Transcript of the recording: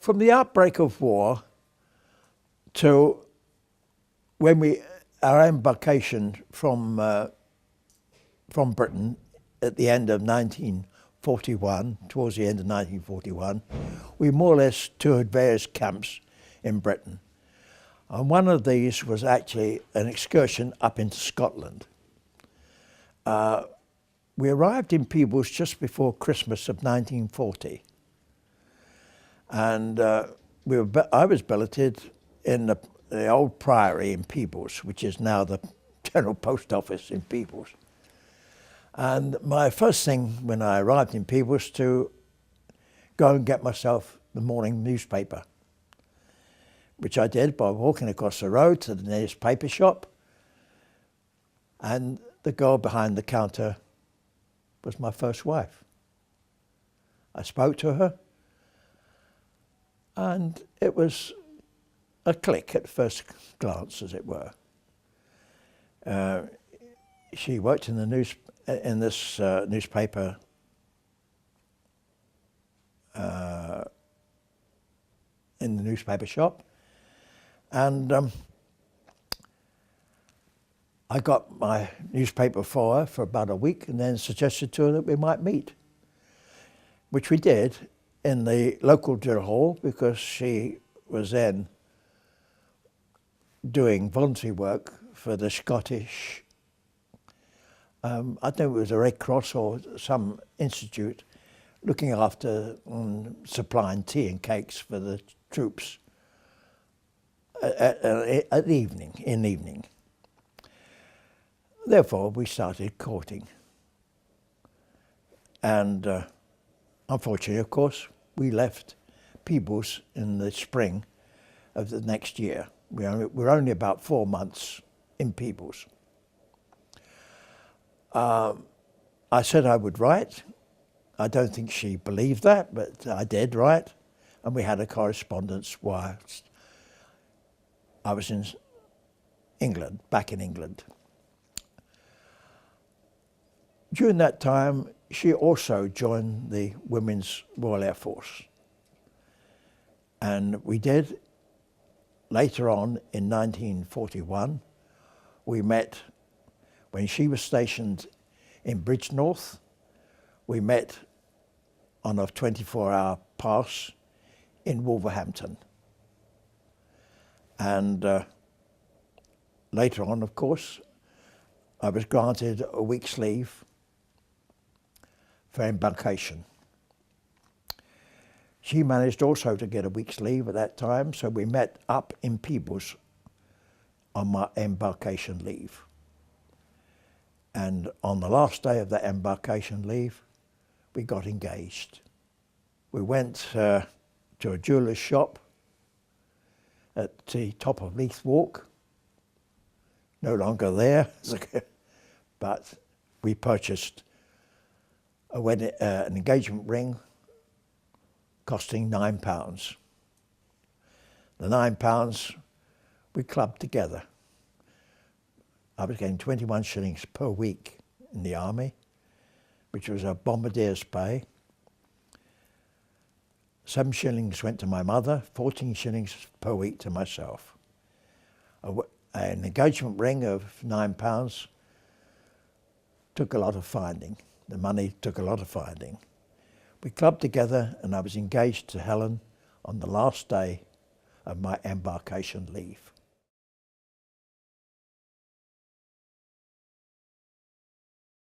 From the outbreak of war to our embarkation from Britain at the end of 1941, towards the end of 1941, we more or less toured various camps in Britain. And one of these was actually an excursion up into Scotland. We arrived in Peebles just before Christmas of 1940. And I was billeted in the old priory in Peebles, which is now the General Post Office in Peebles. And my first thing when I arrived in Peebles was to go and get myself the morning newspaper, which I did by walking across the road to the nearest paper shop. And the girl behind the counter was my first wife. I spoke to her, and it was a click at first glance, as it were. She worked in this newspaper in the newspaper shop, and I got my newspaper for her for about a week, and then suggested to her that we might meet, which we did in the local drill hall, because she was then doing voluntary work for the Scottish, I don't know if it was a Red Cross or some institute, looking after supplying tea and cakes for the troops in the evening. Therefore, we started courting. And unfortunately, of course, we left Peebles in the spring of the next year. We were only about 4 months in Peebles. I said I would write. I don't think she believed that, but I did write. And we had a correspondence whilst I was in England, back in England. During that time, she also joined the Women's Royal Air Force. And we did, later on in 1941, we met when she was stationed in Bridgnorth. We met on a 24-hour pass in Wolverhampton. And later on, of course, I was granted a week's leave for embarkation. She managed also to get a week's leave at that time, so we met up in Peebles on my embarkation leave. And on the last day of that embarkation leave, we got engaged. We went to a jeweller's shop at the top of Leith Walk, no longer there, but we purchased an engagement ring costing £9. The £9 we clubbed together. I was getting 21 shillings per week in the army, which was a bombardier's pay. 7 shillings went to my mother, 14 shillings per week to myself. An engagement ring of £9 took a lot of finding. The money took a lot of finding. We clubbed together, and I was engaged to Helen on the last day of my embarkation leave.